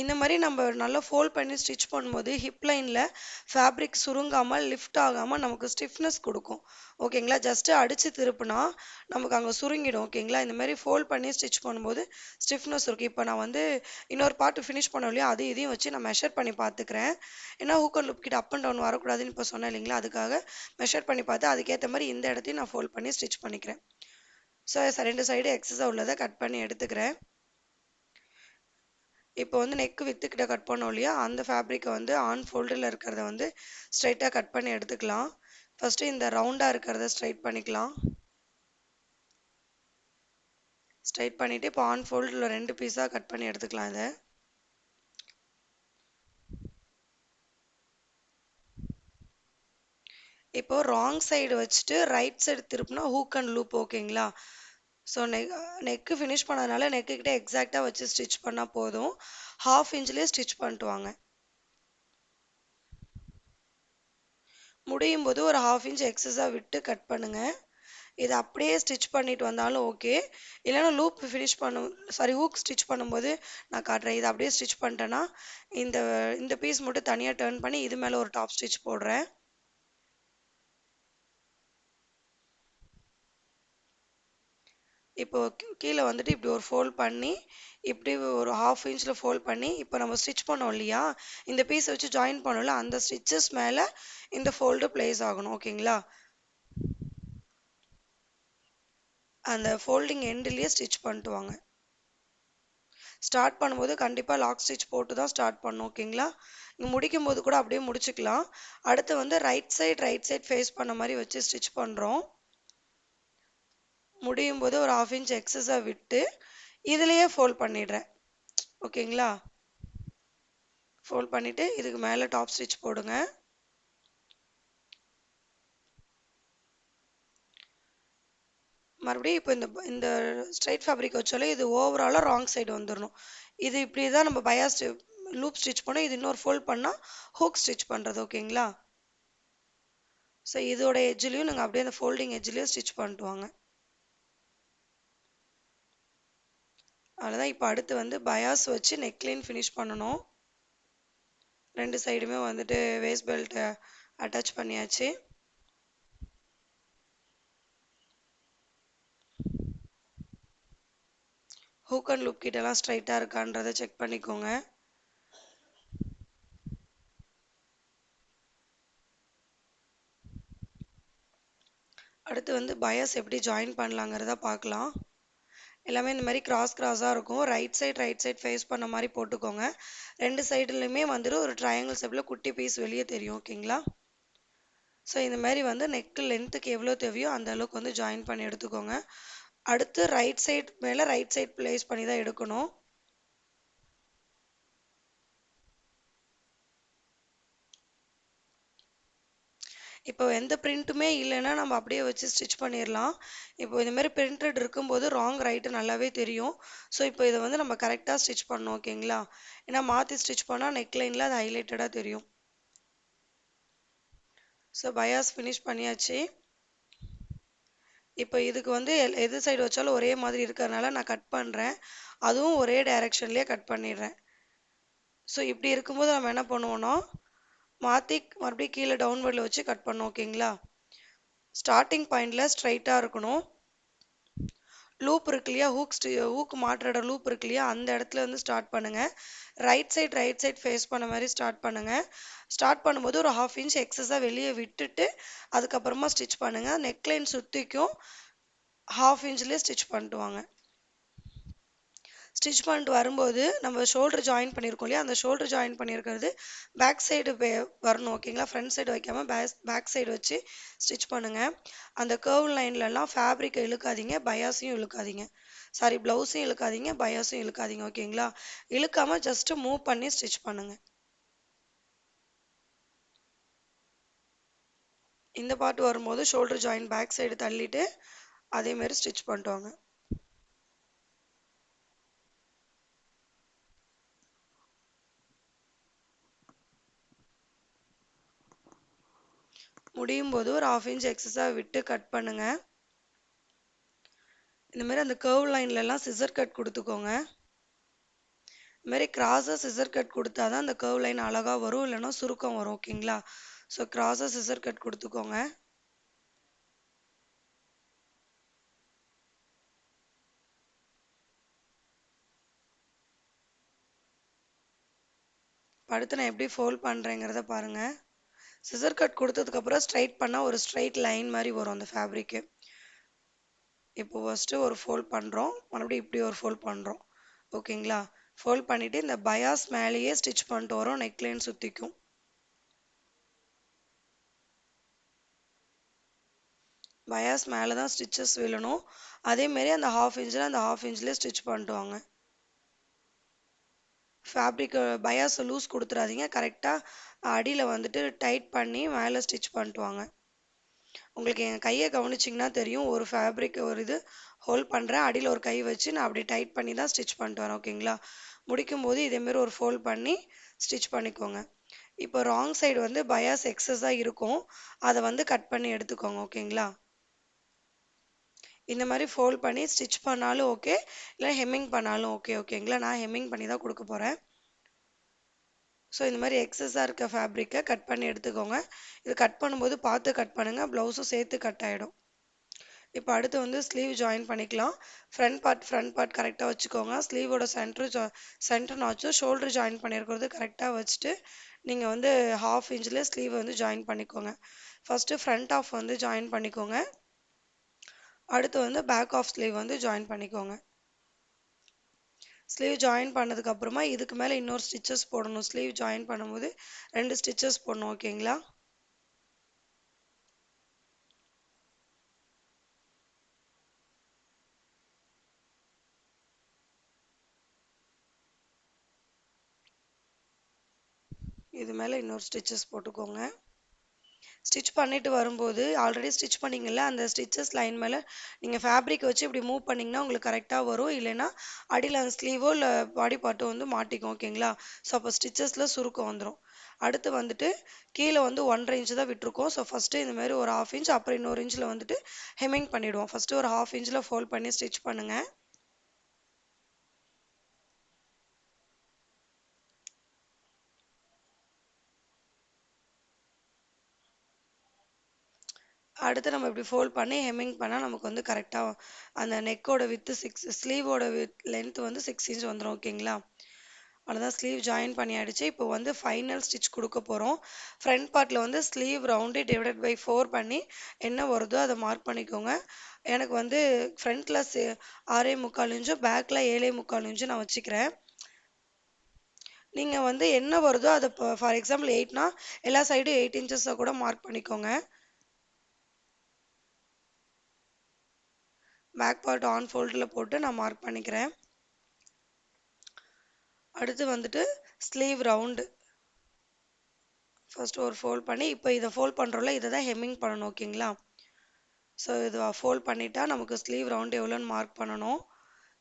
இந்த மாதிரி நம்ம நல்லா ஃபோல்ட் பண்ணி ஸ்டிச் பண்ணும்போது ஹிப் லைனில் ஃபேப்ரிக் சுருங்காமல் லிஃப்ட் ஆகாமல் நமக்கு ஸ்டிஃப்னஸ் கொடுக்கும். ஓகேங்களா? ஜஸ்ட்டு அடித்து திருப்புனா நமக்கு அங்கே சுருங்கிடும். ஓகேங்களா? இந்த மாதிரி ஃபோல்ட் பண்ணி ஸ்டிச் பண்ணும்போது ஸ்டிஃப்னஸ் இருக்கும். இப்போ நான் வந்து இன்னொரு பார்ட்டு ஃபினிஷ் பண்ணோம் இல்லையா, அது இதையும் வச்சு நான் மெஷர் பண்ணி பார்த்துக்கிறேன். ஏன்னா ஹூக் அண்ட் லூப் கிட்ட அப் அண்ட் டவுன் வரக்கூடாதுன்னு இப்போ சொன்னேன் இல்லைங்களா, அதுக்காக மெஷர் பண்ணி பார்த்து அதுக்கேற்ற மாதிரி இந்த இடத்தையும் நான் ஃபோல்ட் பண்ணி ஸ்டிச் பண்ணிக்கிறேன். ஸோ 2 சைடு எக்ஸஸாக உள்ளதை கட் பண்ணி எடுத்துக்கிறேன். இப்போ வந்து நெக் வித்துக்கிட்ட கட் பண்ணோம் இல்லையா, அந்த ஃபேப்ரிக்கை வந்து ஆன் ஃபோல்டில் இருக்கிறத வந்து ஸ்ட்ரைட்டாக கட் பண்ணி எடுத்துக்கலாம். ஃபஸ்ட்டு இந்த ரவுண்டாக இருக்கிறத ஸ்ட்ரைட் பண்ணிக்கலாம். ஸ்ட்ரைட் பண்ணிவிட்டு இப்போ ஆன் ஃபோல்டில் 2 பீஸாக கட் பண்ணி எடுத்துக்கலாம். இதை இப்போ ராங் சைடு வச்சுட்டு ரைட் சைடு திருப்பினா ஹூக் அண்ட் லூப். ஓகேங்களா? ஸோ நெக்கு ஃபினிஷ் பண்ணதுனால நெக்கு கிட்ட எக்ஸாக்டாக வச்சு ஸ்டிச் பண்ணால் போதும். 1/2 இன்ச்லேயே ஸ்டிச் பண்ணிட்டு வாங்க. முடியும் போது ஒரு 1/2 இன்ச் எக்ஸஸாக விட்டு கட் பண்ணுங்கள். இதை அப்படியே ஸ்டிச் பண்ணிட்டு வந்தாலும் ஓகே, இல்லைன்னா லூப் ஃபினிஷ் ஹூக் ஸ்டிச் பண்ணும்போது நான் காட்டுறேன். இதை அப்படியே ஸ்டிச் பண்ணிட்டேன்னா இந்த இந்த பீஸ் மட்டும் தனியாக டர்ன் பண்ணி இது மேலே ஒரு டாப் ஸ்டிச் போடுறேன். இப்போ கீழே வந்துட்டு இப்படி ஒரு ஃபோல்ட் பண்ணி இப்படி ஒரு 1/2 இன்ச்சில் ஃபோல்ட் பண்ணி இப்போ நம்ம ஸ்டிச் பண்ணோம் இல்லையா, இந்த பீஸை வச்சு ஜாயின் பண்ணோம்ல, அந்த ஸ்டிச்சஸ் மேலே இந்த ஃபோல்டு பிளேஸ் ஆகணும். ஓகேங்களா, அந்த ஃபோல்டிங் எண்ட்லேயே ஸ்டிச் பண்ணிட்டு வாங்க. ஸ்டார்ட் பண்ணும்போது கண்டிப்பாக லாக் ஸ்டிச் போட்டு தான் ஸ்டார்ட் பண்ணணும். ஓகேங்களா, நீங்கள் முடிக்கும் போது கூட அப்படியே முடிச்சுக்கலாம். அடுத்து வந்து ரைட் சைட் ஃபேஸ் பண்ண மாதிரி வச்சு ஸ்டிச் பண்ணுறோம். முடியும் போது ஒரு 1/2 இன்ச் எக்ஸஸாக விட்டு இதுலேயே ஃபோல்ட் பண்ணிடுறேன். ஓகேங்களா, ஃபோல்ட் பண்ணிவிட்டு இதுக்கு மேலே டாப் ஸ்டிச் போடுங்க. மறுபடியும் இப்போ இந்த ஸ்ட்ரைட் ஃபேப்ரிக் வச்சாலும் இது ஓவராலாக ராங் சைடு வந்துடணும். இது இப்படி தான் நம்ம பயாஸ் லூப் ஸ்டிச் பண்ணோம். இது இன்னொரு ஃபோல்ட் பண்ணால் ஹூக் ஸ்டிச் பண்ணுறது. ஓகேங்களா, ஸோ இதோட எட்ஜ்லேயும் நீங்கள் அப்படியே அந்த ஃபோல்டிங் எட்ஜ்லேயும் ஸ்டிச் பண்ணிட்டு வாங்க. அவ்வளோதான். இப்போ அடுத்து வந்து பயாஸ் வச்சு நெக்லைன் ஃபினிஷ் பண்ணணும். ரெண்டு சைடுமே வந்துட்டு வேஸ்ட் பெல்ட் அட்டாச் பண்ணியாச்சு. ஹூக் அண்ட் லூப் கிட்டலாம் ஸ்ட்ரைட்டாக இருக்கான்றதை செக் பண்ணிக்கோங்க. அடுத்து வந்து பயாஸ் எப்படி ஜாயின் பண்ணலாங்கிறத பார்க்கலாம். எல்லாமே இந்த மாதிரி கிராஸாக இருக்கும். ரைட் சைட் ஃபேஸ் பண்ண மாதிரி போட்டுக்கோங்க. ரெண்டு சைடுலையுமே வந்துட்டு ஒரு ட்ரையாங்கிள் ஷேப்பில் குட்டி பீஸ் வெளியே தெரியும். ஓகேங்களா, ஸோ இந்த மாதிரி வந்து நெக்கு லென்த்துக்கு எவ்வளோ தேவையோ அந்த அளவுக்கு வந்து ஜாயின் பண்ணி எடுத்துக்கோங்க. அடுத்து ரைட் சைட் மேலே ரைட் சைட் ப்ளேஸ் பண்ணி தான் எடுக்கணும். இப்போ எந்த பிரிண்ட்டுமே இல்லைன்னா நம்ம அப்படியே வச்சு ஸ்டிச் பண்ணிடலாம். இப்போ இந்த மாதிரி பிரிண்டட் இருக்கும்போது ராங் ரைட்டு நல்லாவே தெரியும். ஸோ இப்போ இதை வந்து நம்ம கரெக்டாக ஸ்டிச் பண்ணணும். ஓகேங்களா, ஏன்னா மாற்றி ஸ்டிச் பண்ணால் நெக்லைனில் அது ஹைலைட்டடாக தெரியும். ஸோ பயாஸ் ஃபினிஷ் பண்ணியாச்சு. இப்போ இதுக்கு வந்து எது சைடு வச்சாலும் ஒரே மாதிரி இருக்கிறதுனால நான் கட் பண்ணுறேன். அதுவும் ஒரே டைரெக்ஷன்லேயே கட் பண்ணிடுறேன். ஸோ இப்படி இருக்கும்போது நம்ம என்ன பண்ணுவோன்னா மாற்றி மறுபடியும் கீழே டவுன்வர்டில் வச்சு கட் பண்ணோம். ஓகேங்களா, ஸ்டார்டிங் பாயிண்டில் ஸ்ட்ரைட்டாக இருக்கணும். லூப் இருக்கு இல்லையா, ஹூக் மாட்டுற லூப் இருக்கு இல்லையா, அந்த இடத்துல வந்து ஸ்டார்ட் பண்ணுங்கள். ரைட் சைட் ஃபேஸ் பண்ண மாதிரி ஸ்டார்ட் பண்ணுங்கள். ஸ்டார்ட் பண்ணும்போது ஒரு 1/2 இன்ச் எக்ஸஸாக வெளியே விட்டுட்டு அதுக்கப்புறமா ஸ்டிச் பண்ணுங்கள். நெக்லைன் சுற்றிக்கும் 1/2 இன்ச்லேயே ஸ்டிச் பண்ணிட்டு வாங்க. ஸ்டிச் பண்ணிட்டு வரும்போது நம்ம ஷோல்டர் ஜாயின் பண்ணியிருக்கோம் இல்லையா, அந்த ஷோல்டர் ஜாயின் பண்ணியிருக்கிறது பேக் சைடு வரணும். ஓகேங்களா, ஃப்ரண்ட் சைடு வைக்காமல் பேக் சைடு வச்சு ஸ்டிச் பண்ணுங்கள். அந்த கர்வ் லைன்லலாம் ஃபேப்ரிக்கை இழுக்காதீங்க, பயாஸையும் இழுக்காதீங்க. சாரி, ப்ளவுஸையும் இழுக்காதீங்க, பயாஸையும் இழுக்காதீங்க. ஓகேங்களா, இழுக்காமல் ஜஸ்ட்டு மூவ் பண்ணி ஸ்டிச் பண்ணுங்கள். இந்த பார்ட் வரும்போது ஷோல்டர் ஜாயின் பேக் சைடு தள்ளிட்டு அதேமாரி ஸ்டிச் பண்ணிட்டு வாங்க. முடியும் போது ஒரு 1/2 இன்ச் எக்ஸஸாக விட்டு கட் பண்ணுங்கள். இந்த மாதிரி அந்த கர்வ் லைன்லலாம் சிசர் கட் கொடுத்துக்கோங்க. இது மாதிரி கிராஸாக சிசர் கட் கொடுத்தா தான் அந்த கர்வ் லைன் அழகாக வரும், இல்லைன்னா சுருக்கம் வரும். ஓகேங்களா, ஸோ கிராஸாக சிசர் கட் கொடுத்துக்கோங்க. அடுத்து நான் எப்படி ஃபோல்ட் பண்ணுறேங்கிறத பாருங்கள். சிசர் கட் கொடுத்ததுக்கப்புறம் ஸ்ட்ரைட் பண்ணால் ஒரு ஸ்ட்ரைட் லைன் மாதிரி வரும் அந்த ஃபேப்ரிக்கு. இப்போ ஃபஸ்ட்டு ஒரு ஃபோல்ட் பண்ணுறோம், மறுபடியும் இப்படி ஒரு ஃபோல்ட் பண்ணுறோம். ஓகேங்களா, ஃபோல்ட் பண்ணிவிட்டு இந்த பயாஸ் மேலேயே ஸ்டிச் பண்ணிட்டு வரோம். நெக்லைன் சுற்றிக்கும். பயாஸ் மேலே தான் ஸ்டிச்சஸ் விழணும். அதேமாரி அந்த 1/2 இன்ச்சில் அந்த 1/2 இன்ச்லேயே ஸ்டிச் பண்ணிட்டு வாங்க. ஃபேப்ரிக் பயாஸ் லூஸ் கொடுத்துறாதீங்க, கரெக்டாக அடியில் வந்துட்டு டைட் பண்ணி மேலே ஸ்டிச் பண்ணிட்டு வாங்க. உங்களுக்கு என் கையை கவனிச்சிங்கன்னா தெரியும், ஒரு ஃபேப்ரிக் ஒரு இது ஹோல்ட் பண்ணுறேன், அடியில் ஒரு கை வச்சு நான் அப்படி டைட் பண்ணி தான் ஸ்டிச் பண்ணிட்டு வரேன். ஓகேங்களா, முடிக்கும் போது இதேமாரி ஒரு ஃபோல்ட் பண்ணி ஸ்டிச் பண்ணிக்கோங்க. இப்போ ராங் சைடு வந்து பயாஸ் எக்ஸஸாக இருக்கும், அதை வந்து கட் பண்ணி எடுத்துக்கோங்க. ஓகேங்களா, இந்த மாதிரி ஃபோல்ட் பண்ணி ஸ்டிச் பண்ணாலும் ஓகே, இல்லை ஹெம்மிங் பண்ணாலும் ஓகே. ஓகேங்களா, நான் ஹெம்மிங் பண்ணி தான் கொடுக்க போகிறேன். ஸோ இந்த மாதிரி எக்ஸஸாக இருக்க ஃபேப்ரிக்கை கட் பண்ணி எடுத்துக்கோங்க. இது கட் பண்ணும்போது பார்த்து கட் பண்ணுங்கள், ப்ளவுஸும் சேர்த்து கட் ஆகிடும். இப்போ அடுத்து வந்து ஸ்லீவ் ஜாயின் பண்ணிக்கலாம். ஃப்ரண்ட் பார்ட் கரெக்டாக வச்சுக்கோங்க. ஸ்லீவோட சென்டர் நாச்சும் ஷோல்டர் ஜாயின் பண்ணியிருக்கிறது கரெக்டாக வச்சுட்டு நீங்கள் வந்து 1/2 இன்ச்சில் ஸ்லீவ் வந்து ஜாயின் பண்ணிக்கோங்க. ஃபஸ்ட்டு ஃப்ரண்ட் ஆஃப் வந்து ஜாயின் பண்ணிக்கோங்க. அடுத்து வந்து பேக் ஆஃப் ஸ்லீவ் வந்து ஜாயின் பண்ணிக்கோங்க. ஸ்லீவ் ஜாயின் பண்ணதுக்கப்புறமா இதுக்கு மேலே இன்னொரு ஸ்டிச்சஸ் போடணும். ஸ்லீவ் ஜாயின் பண்ணும்போது 2 ஸ்டிச்சஸ் போடணும். ஓகேங்களா, இது மேலே இன்னொரு ஸ்டிச்சஸ் போட்டுக்கோங்க. ஸ்டிச் பண்ணிட்டு வரும்போது ஆல்ரெடி ஸ்டிச் பண்ணிங்கல்ல, அந்த ஸ்டிச்சஸ் லைன் மேலே நீங்கள் ஃபேப்ரிக் வச்சு இப்படி மூவ் பண்ணிங்கன்னா உங்களுக்கு கரெக்டாக வரும். இல்லைன்னா அடியில் அந்த ஸ்லீவோ இல்லை பாடி பார்ட்டோ வந்து மாட்டிக்கும். ஓகேங்களா, ஸோ அப்போ ஸ்டிச்சஸில் சுருக்கம் வந்துடும். அடுத்து வந்துட்டு கீழே வந்து 1.5 இன்ச்சு தான் விட்டுருக்கோம். ஸோ ஃபஸ்ட்டு இந்த மாதிரி ஒரு 1/2 இன்ச், அப்புறம் இன்னொரு இன்ச்சில் வந்துட்டு ஹெம்மிங் பண்ணிவிடுவோம். ஃபஸ்ட்டு ஒரு 1/2 இன்ச்சில் ஃபோல்ட் பண்ணி ஸ்டிச் பண்ணுங்கள். அடுத்து நம்ம இப்படி ஃபோல்ட் பண்ணி ஹெம்மிங் பண்ணால் நமக்கு வந்து கரெக்டாக அந்த நெக்கோட வித்து 6, ஸ்லீவோட லென்த் வந்து 6 இன்ச் வந்துடும். ஓகேங்களா, அவ்வளோதான், ஸ்லீவ் ஜாயின் பண்ணியாயிடுச்சு. இப்போ வந்து ஃபைனல் ஸ்டிச் கொடுக்க போகிறோம். ஃப்ரண்ட் பார்ட்டில் வந்து ஸ்லீவ் ரவுண்டு டிவைடட் பை 4 பண்ணி என்ன வருதோ அதை மார்க் பண்ணிக்கோங்க. எனக்கு வந்து ஃப்ரண்ட்டில் 6.25 இன்ச்சும் பேக்கில் 7.25 இன்ச்சும் நான் வச்சுக்கிறேன். நீங்கள் வந்து என்ன வருதோ அதை ஃபார் எக்ஸாம்பிள் 8னா எல்லா சைடும் 8 இன்ச்சஸை கூட மார்க் பண்ணிக்கோங்க. பேக் பார்ட் ஆன் ஃபோல்டில் போட்டு நான் மார்க் பண்ணிக்கிறேன். அடுத்து வந்துட்டு ஸ்லீவ் ரவுண்டு ஃபஸ்ட்டு ஒரு ஃபோல்ட் பண்ணி இப்போ இதை ஃபோல்ட் பண்ணுறோம்ல, இதை தான் ஹெம்மிங் பண்ணணும். ஓகேங்களா, ஸோ இது ஃபோல்ட் பண்ணிட்டா நமக்கு ஸ்லீவ் ரவுண்டு எவ்வளோன்னு மார்க் பண்ணணும்.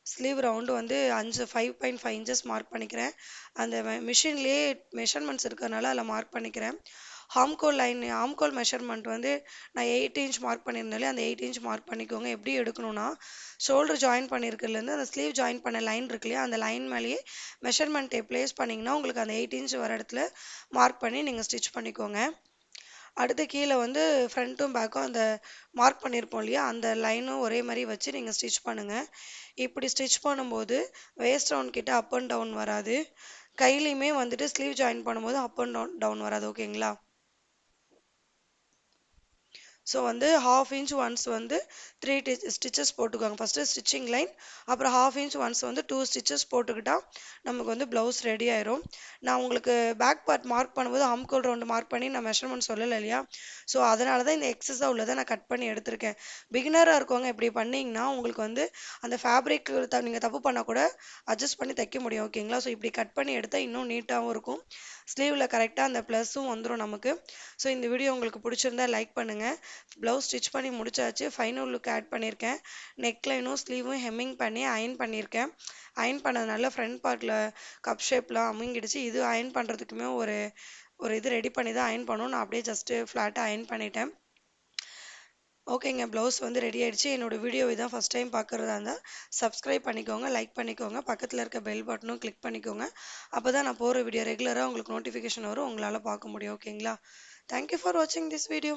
ஸ்லீவ் ரவுண்டு வந்து 5.5 இன்ச்சஸ் மார்க் பண்ணிக்கிறேன். அந்த மிஷின்லேயே மெஷர்மெண்ட்ஸ் இருக்கிறதுனால அதில் மார்க் பண்ணிக்கிறேன். ஆம்கோல் மெஷர்மெண்ட் வந்து நான் 8 இன்ச் மார்க் பண்ணியிருந்தாலே அந்த 8 இன்ச் மார்க் பண்ணிக்கோங்க. எப்படி எடுக்கணும்னா ஷோல்டர் ஜாயின் பண்ணியிருக்கிறதுலேருந்து அந்த ஸ்லீவ் ஜாயின் பண்ண லைன் இருக்கு இல்லையா, அந்த லைன் மேலேயே மெஷர்மெண்ட்டை ப்ளேஸ் பண்ணிங்கன்னா உங்களுக்கு அந்த 8 இன்ச் வர இடத்துல மார்க் பண்ணி நீங்கள் ஸ்டிச் பண்ணிக்கோங்க. அடுத்து கீழே வந்து ஃப்ரண்ட்டும் பேக்கும் அந்த மார்க் பண்ணியிருப்போம் இல்லையா, அந்த லைனும் ஒரே மாதிரி வச்சு நீங்கள் ஸ்டிச் பண்ணுங்கள். இப்படி ஸ்டிச் பண்ணும்போது வேஸ்ட் ரவுண்ட் கிட்ட அப் அண்ட் டவுன் வராது. கையிலையுமே வந்துட்டு ஸ்லீவ் ஜாயின் பண்ணும்போது அப் அண்ட் டவுன் வராது. ஓகேங்களா, ஸோ வந்து 1/2 இன்ச் ஒன்ஸ் வந்து 3 ஸ்டிச்சஸ் போட்டுக்கோங்க. ஃபஸ்ட்டு ஸ்டிச்சிங் லைன், அப்புறம் 1/2 இன்ச் ஒன்ஸ் வந்து 2 ஸ்டிச்சஸ் போட்டுக்கிட்டால் நமக்கு வந்து ப்ளவுஸ் ரெடி ஆயிரும். நான் உங்களுக்கு பேக் பார்ட் மார்க் பண்ணும்போது ஆம்கோல் ரவுண்டு மார்க் பண்ணி நான் மெஷர்மெண்ட் சொல்லலை இல்லையா, ஸோ அதனால தான் இந்த எக்ஸஸாக உள்ளதை நான் கட் பண்ணி எடுத்திருக்கேன். பிகினராக இருக்கவங்க இப்படி பண்ணிங்கன்னா உங்களுக்கு வந்து அந்த ஃபேப்ரிக் நீங்கள் தப்பு பண்ணால் கூட அட்ஜஸ்ட் பண்ணி தைக்க முடியும். ஓகேங்களா, ஸோ இப்படி கட் பண்ணி எடுத்தால் இன்னும் நீட்டாகவும் இருக்கும். ஸ்லீவில் கரெக்டாக அந்த ப்ளஸ்ஸும் வந்துடும் நமக்கு. ஸோ இந்த வீடியோ உங்களுக்கு பிடிச்சிருந்தா லைக் பண்ணுங்கள். ப்ளவுஸ் ஸ்டிச் பண்ணி முடிச்சாச்சு. ஃபைனல் லுக் ஆட் பண்ணியிருக்கேன். நெக்லைனும் ஸ்லீவும் ஹெம்மிங் பண்ணி அயன் பண்ணியிருக்கேன். அயன் பண்ணதுனால ஃப்ரண்ட் பார்ட்டில் கப் ஷேப்லாம் அமுங்கிடுச்சு. இது அயன் பண்ணுறதுக்குமே ஒரு இது ரெடி பண்ணி தான் அயன் பண்ணணும். நான் அப்படியே ஜஸ்ட்டு ஃப்ளாட்டாக அயன் பண்ணிட்டேன். ஓகேங்க, ப்ளவுஸ் வந்து ரெடி ஆகிடுச்சு. என்னோடய வீடியோ இதான் ஃபஸ்ட் டைம் பார்க்குறதா இருந்தால் சப்ஸ்கிரைப் பண்ணிக்கோங்க, லைக் பண்ணிக்கோங்க, பக்கத்தில் இருக்க பெல் பட்டனும் கிளிக் பண்ணிக்கோங்க. அப்போ தான் நான் போகிற வீடியோ ரெகுலராக உங்களுக்கு நோட்டிஃபிகேஷன் வரும், உங்களால் பார்க்க முடியும். ஓகேங்களா, தேங்க்யூ ஃபார் வாட்சிங் திஸ் வீடியோ.